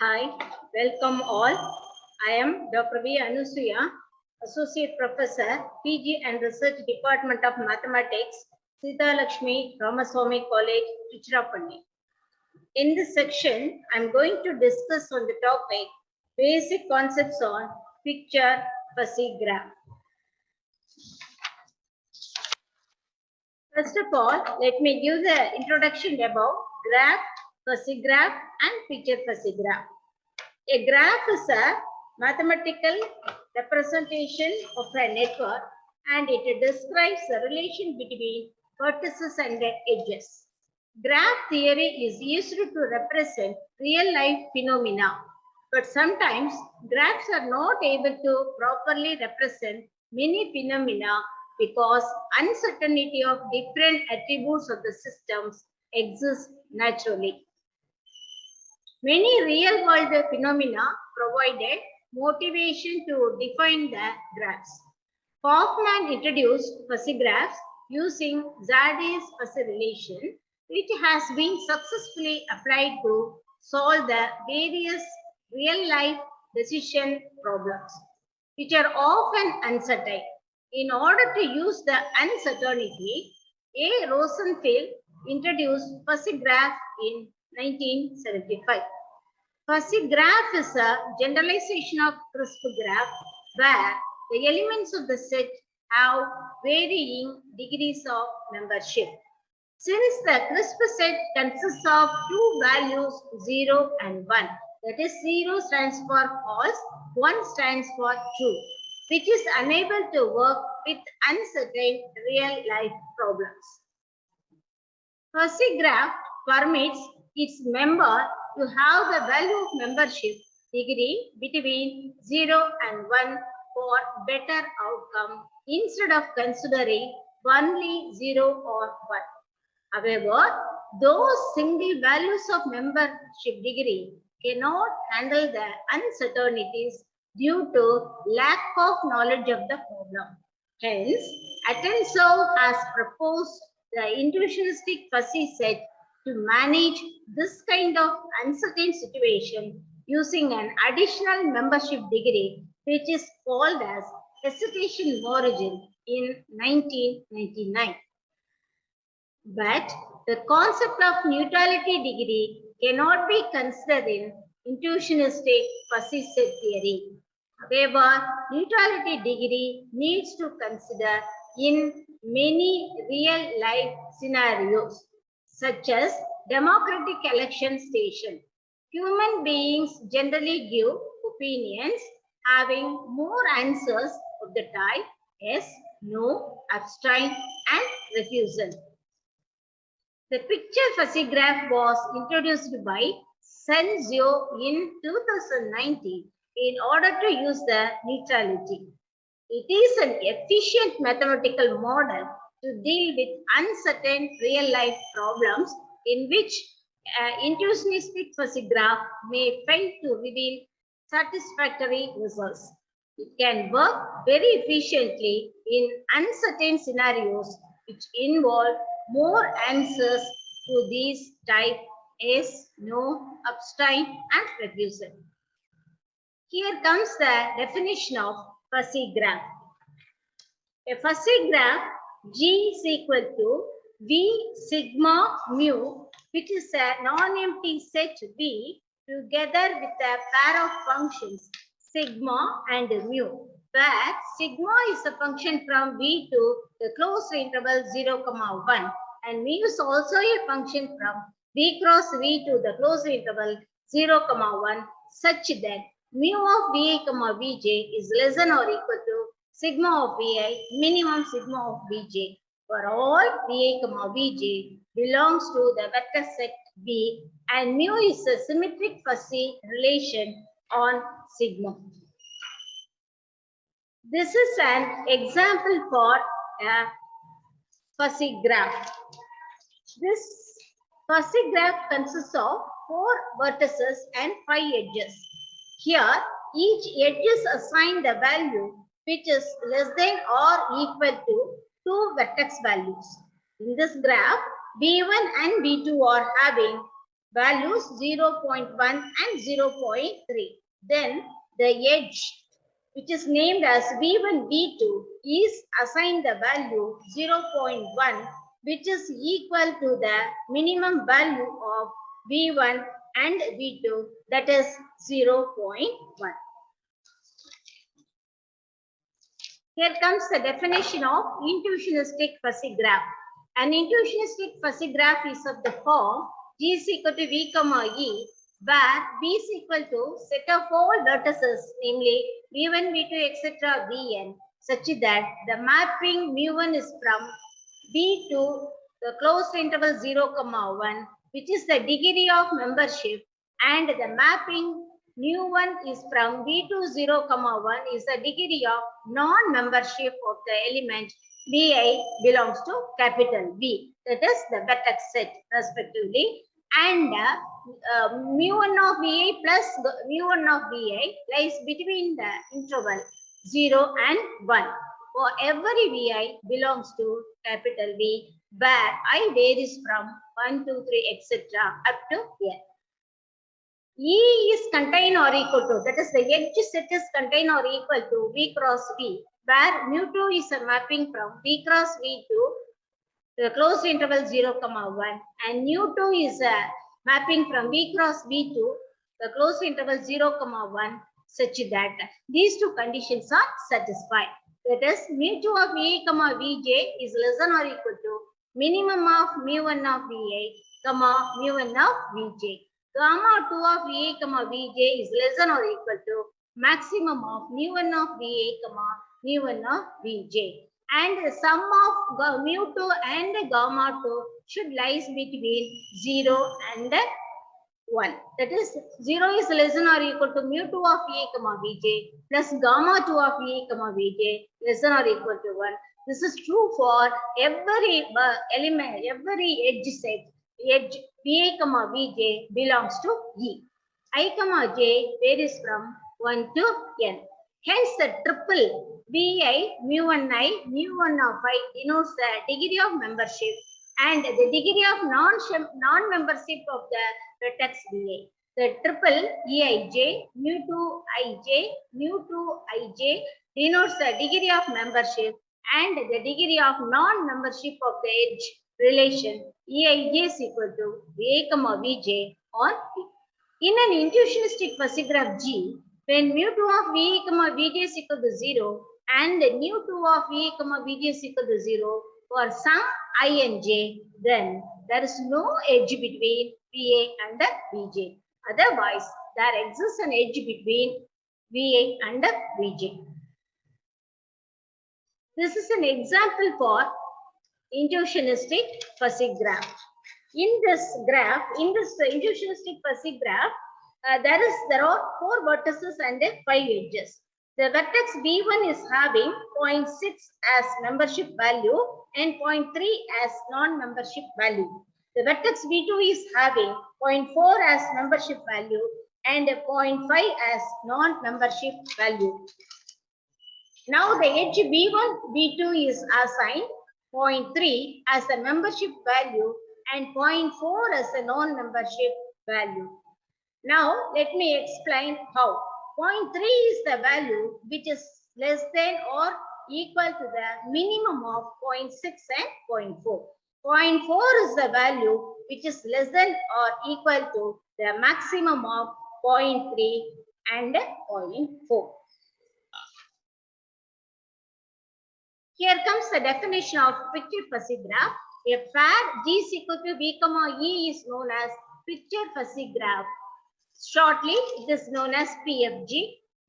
Hi, welcome all. I am Dr.V.Anusuya, Associate Professor, PG and Research Department of Mathematics, Sita Lakshmi Ramaswamy College, Tiruchirappalli. In this section, I am going to discuss on the topic basic concepts on picture fuzzy graph. First of all, let me give the introduction about graph, fuzzy graph, and picture fuzzy graph. A graph is a mathematical representation of a network and it describes the relation between vertices and their edges. Graph theory is used to represent real life phenomena, but sometimes graphs are not able to properly represent many phenomena because uncertainty of different attributes of the systems exists naturally. Many real-world phenomena provided motivation to define the graphs. Kaufman introduced fuzzy graphs using Zardé's fuzzy relation, which has been successfully applied to solve the various real-life decision problems, which are often uncertain. In order to use the uncertainty, A. Rosenfeld introduced fuzzy graph in 1975. Fuzzy graph is a generalization of crisp graph where the elements of the set have varying degrees of membership. Since the crisp set consists of two values 0 and 1, that is 0 stands for false, 1 stands for true, which is unable to work with uncertain real life problems. Fuzzy graph permits its member to have the value of membership degree between 0 and 1 for better outcome instead of considering only 0 or 1. However, those single values of membership degree cannot handle the uncertainties due to lack of knowledge of the problem. Hence, Atensov has proposed the intuitionistic fuzzy set to manage this kind of uncertain situation using an additional membership degree, which is called as hesitation origin in 1999. But the concept of neutrality degree cannot be considered in intuitionistic fuzzy set theory. However, neutrality degree needs to consider in many real life scenarios, such as democratic election station. Human beings generally give opinions having more answers of the type yes, no, abstain, and refusal. The picture fuzzy graph was introduced by Sun Zhou in 2019 in order to use the neutrality. It is an efficient mathematical model to deal with uncertain real-life problems in which intuitionistic fuzzy graph may fail to reveal satisfactory results. It can work very efficiently in uncertain scenarios which involve more answers to these type yes, no, abstain, and refusal. Here comes the definition of fuzzy graph. A fuzzy graph G is equal to V sigma mu, which is a non-empty set V together with a pair of functions sigma and mu, where sigma is a function from V to the closed interval 0, 1 and mu is also a function from V cross V to the closed interval 0, 1 such that mu of Vi, Vj is less than or equal to sigma of Vi minimum sigma of Vj for all Vi, Vj belongs to the vector set V and mu is a symmetric fuzzy relation on sigma. This is an example for a fuzzy graph. This fuzzy graph consists of 4 vertices and 5 edges. Here, each edge is assigned a value which is less than or equal to 2 vertex values. In this graph, B1 and B2 are having values 0.1 and 0.3. Then the edge, which is named as V1, V2, is assigned the value 0.1, which is equal to the minimum value of V1 and V2, that is 0.1. Here comes the definition of intuitionistic fuzzy graph. An intuitionistic fuzzy graph is of the form G is equal to V comma E, where V is equal to set of all vertices, namely V1, V2, etc. Vn, such that the mapping mu1 is from V to the closed interval 0, 1, which is the degree of membership, and the mapping mu1 is from V to 0, 1 is the degree of non-membership of the element Vi belongs to capital V. That is the vertex set respectively. And mu1 of Vi plus mu1 of Vi lies between the interval 0 and 1. For every Vi belongs to capital V, where I varies from 1, 2, 3, etc. up to n. E is contained or equal to, that is the edge set is contained or equal to V cross V, where mu2 is a mapping from V cross V to the closed interval 0, 1, and mu2 is a mapping from V cross V to the closed interval 0, 1, such that these two conditions are satisfied. That is, mu2 of Vi, Vj is less than or equal to minimum of mu1 of Vi, mu1 of Vj. Gamma 2 of Va, Vj is less than or equal to maximum of mu1 of Va, mu1 of Vj. And the sum of mu2 and gamma 2 should lies between 0 and 1. That is, 0 is less than or equal to mu2 of Va, Vj plus gamma 2 of Va, Vj less than or equal to 1. This is true for every element, every edge set. Edge Va, Vj belongs to E. I, J varies from 1 to n. Hence, the triple Vi, mu1I, mu1 of I denotes the degree of membership and the degree of non-membership of the vertex Vi. The triple Eij, mu2ij, mu2ij denotes the degree of membership and the degree of non-membership of the edge relation Eij is equal to Va, Vj on P. In an intuitionistic fuzzy graph G, when mu2 of Va, Vj is equal to 0 and mu2 of Va, Vj is equal to 0 for some I and j, then there is no edge between Va and Vj. Otherwise, there exists an edge between Va and Vj. This is an example for intuitionistic fuzzy graph. In this graph, in this intuitionistic fuzzy graph, there are 4 vertices and 5 edges. The vertex V1 is having 0.6 as membership value and 0.3 as non-membership value. The vertex V2 is having 0.4 as membership value and 0.5 as non-membership value. Now the edge V1, V2 is assigned 0.3 as the membership value and 0.4 as the non-membership value. Now let me explain how. 0.3 is the value which is less than or equal to the minimum of 0.6 and 0.4. 0.4 is the value which is less than or equal to the maximum of 0.3 and 0.4. Here comes the definition of picture fuzzy graph. A pair G is equal to V, E is known as picture fuzzy graph. Shortly, it is known as PFG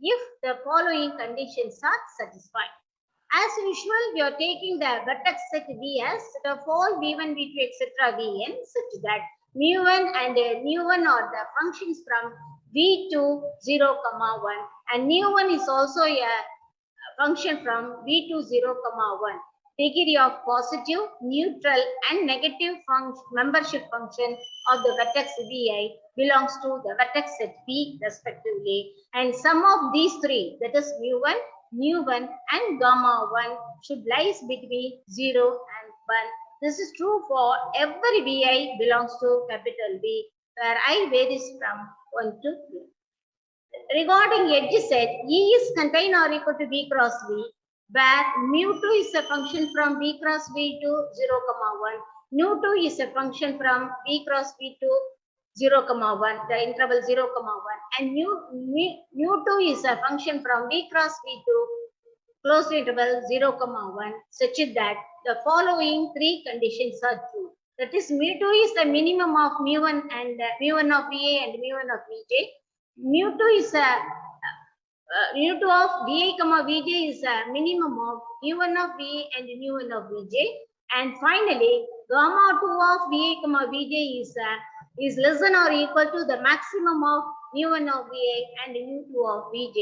if the following conditions are satisfied. As usual, we are taking the vertex set V as set of all V1, V2, etc. Vn such that mu1 and mu1 are the functions from V to 0, 1 and mu1 is also a function from V to 0, 1. Degree of positive, neutral and negative membership function of the vertex Vi belongs to the vertex set V respectively, and sum of these three, that is mu1, mu1 and gamma 1 should lies between 0 and 1. This is true for every Vi belongs to capital V, where I varies from 1 to 3. Regarding edge set, E is contained or equal to B cross V, where mu2 is a function from B cross V to 0, 1. Nu2 is a function from B cross V to 0, 1, the interval 0, 1. And mu2 is a function from B cross V to closed interval 0, 1, such that the following three conditions are true. That is, mu2 is the minimum of mu1 and mu1 of VA and mu1 of VJ. mu2 is a mu2 of VA, VJ is a minimum of mu1 of VA and mu1 of VJ. And finally, gamma 2 of VA, VJ is less than or equal to the maximum of mu1 of VA and mu2 of VJ,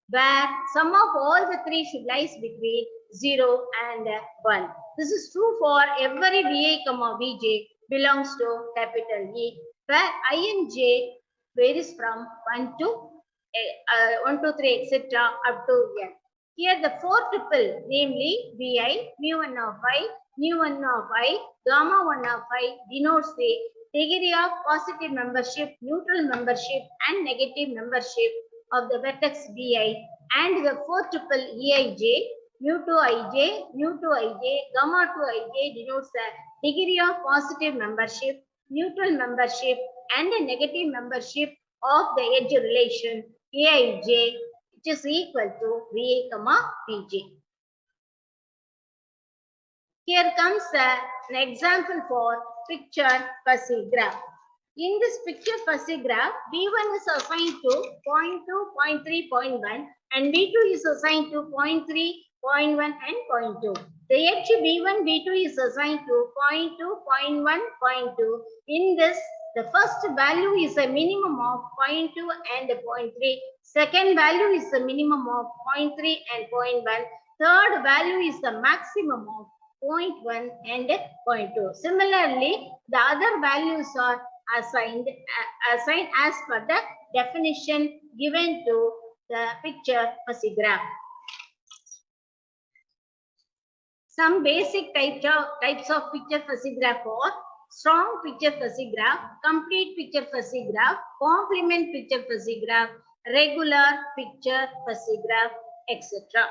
where sum of all the three should lies between 0 and 1. This is true for every VA, VJ belongs to capital E, where I and J varies from 1 to 3, etc. up to n. Here the four tuple, namely Vi, mu1 of I, mu1 of I, gamma 1 of I, denotes the degree of positive membership, neutral membership, and negative membership of the vertex Vi, and the fourth tuple Eij, mu2ij, mu2ij, gamma 2ij denotes the degree of positive membership, neutral membership, and a negative membership of the edge relation Aij, which is equal to Va, Vj. Here comes an example for picture fuzzy graph. In this picture fuzzy graph, V1 is assigned to 0.2, 0.3, 0.1, and V2 is assigned to 0.3, 0.1, and 0.2. The edge V1, V2 is assigned to 0.2, 0.1, 0.2. In this, the first value is a minimum of 0.2 and 0.3. Second value is the minimum of 0.3 and 0.1. Third value is the maximum of 0.1 and 0.2. Similarly, the other values are assigned as per the definition given to the picture fuzzy graph. Some basic types of picture fuzzy graph are strong picture fuzzy graph, complete picture fuzzy graph, complement picture fuzzy graph, regular picture fuzzy graph, etc.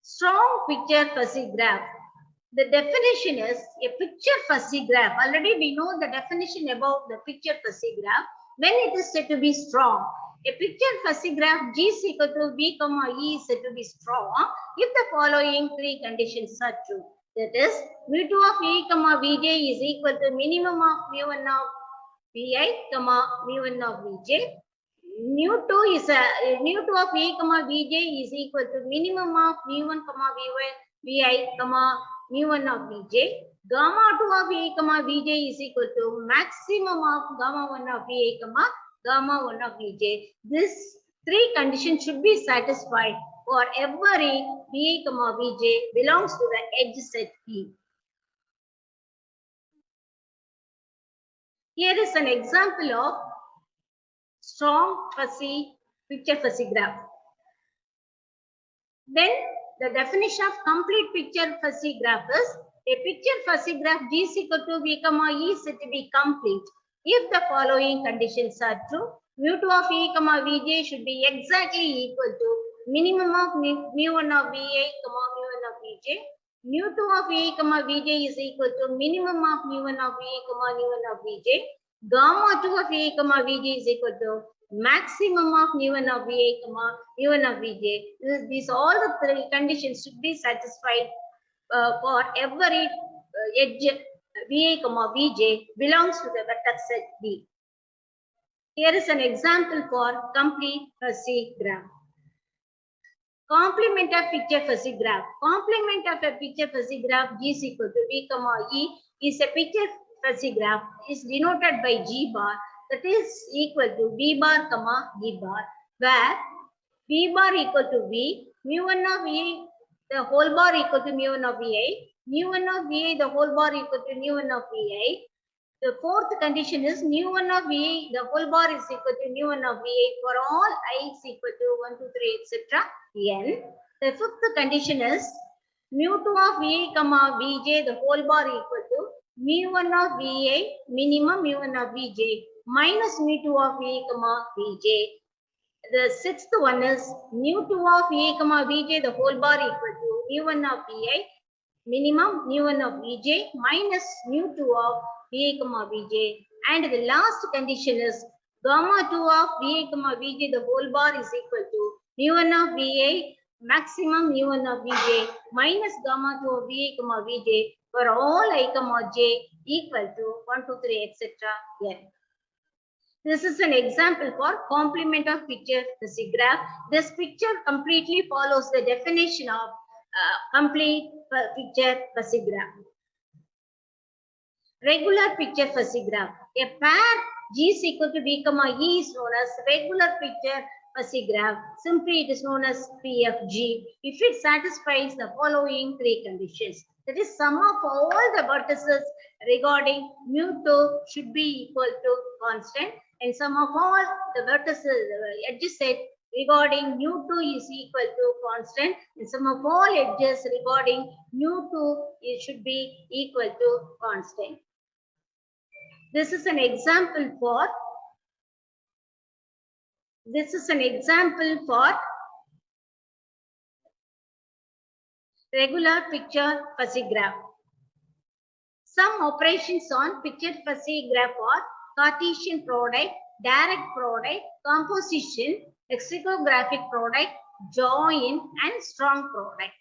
Strong picture fuzzy graph. The definition is a picture fuzzy graph. Already we know the definition about the picture fuzzy graph when it is said to be strong. A picture fuzzy graph G is equal to V, E is said to be strong if the following three conditions are true. That is, mu2 of E, Vj is equal to minimum of mu1 of Vi, mu1 of Vj. mu2 of E, Vj is equal to minimum of mu1, Vi, mu1 of Vj. Gamma 2 of E, Vj is equal to maximum of gamma 1 of Vi, gamma 1 of Vj. These three conditions should be satisfied for every Vi, Vj belongs to the edge set E. Here is an example of strong picture fuzzy graph. Then the definition of complete picture fuzzy graph is a picture fuzzy graph G is equal to V, E is said to be complete if the following conditions are true. mu2 of E, Vj should be exactly equal to minimum of mu1 of Va, mu1 of Vj. mu2 of E, Vj is equal to minimum of mu1 of Va, mu1 of Vj. Gamma 2 of E, Vj is equal to maximum of mu1 of Va, mu1 of Vj. These all the three conditions should be satisfied for every edge Va, Vj belongs to the vertex set V. Here is an example for complete fuzzy graph. Complement of picture fuzzy graph. Complement of a picture fuzzy graph G is equal to V, E is a picture fuzzy graph is denoted by G bar, that is equal to V bar, E bar, where V bar equal to V, mu1 of E, the whole bar equal to mu1 of Vi, mu1 of Vi, the whole bar equal to mu1 of Vi. The fourth condition is mu1 of Vi, the whole bar is equal to mu1 of Vi for all I is equal to 1, 2, 3, etc. n. The fifth condition is mu2 of Vi, Vj, the whole bar equal to mu1 of VA minimum mu1 of VJ minus mu2 of VA comma VJ. The sixth one is mu2 of VA comma VJ the whole bar equal to mu1 of VA minimum mu1 of VJ minus mu2 of VA comma VJ. And the last condition is gamma 2 of VA comma VJ the whole bar is equal to mu1 of VA maximum mu1 of VJ minus gamma 2 of VA comma VJ for all I comma j equal to 1, 2, 3, etc. n. This is an example for complement of picture fuzzy graph. This picture completely follows the definition of complete picture fuzzy graph. Regular picture fuzzy graph. A pair G is equal to B comma E is known as regular picture fuzzy graph. Simply it is known as PFG if it satisfies the following three conditions. That is, sum of all the vertices regarding mu2 should be equal to constant, and sum of all the vertices adjacent regarding mu2 is equal to constant, and sum of all edges regarding mu2 should be equal to constant. This is an example for regular picture fuzzy graph. Some operations on picture fuzzy graph are Cartesian product, direct product, composition, lexicographic product, join, and strong product.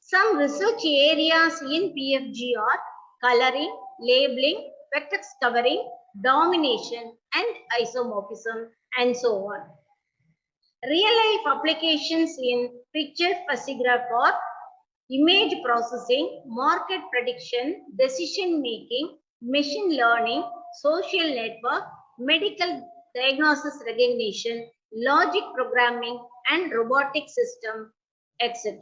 Some research areas in PFG are coloring, labeling, vertex covering, domination, and isomorphism, and so on. Real-life applications in picture fuzzy graph are image processing, market prediction, decision-making, machine learning, social network, medical diagnosis recognition, logic programming, and robotic system, etc.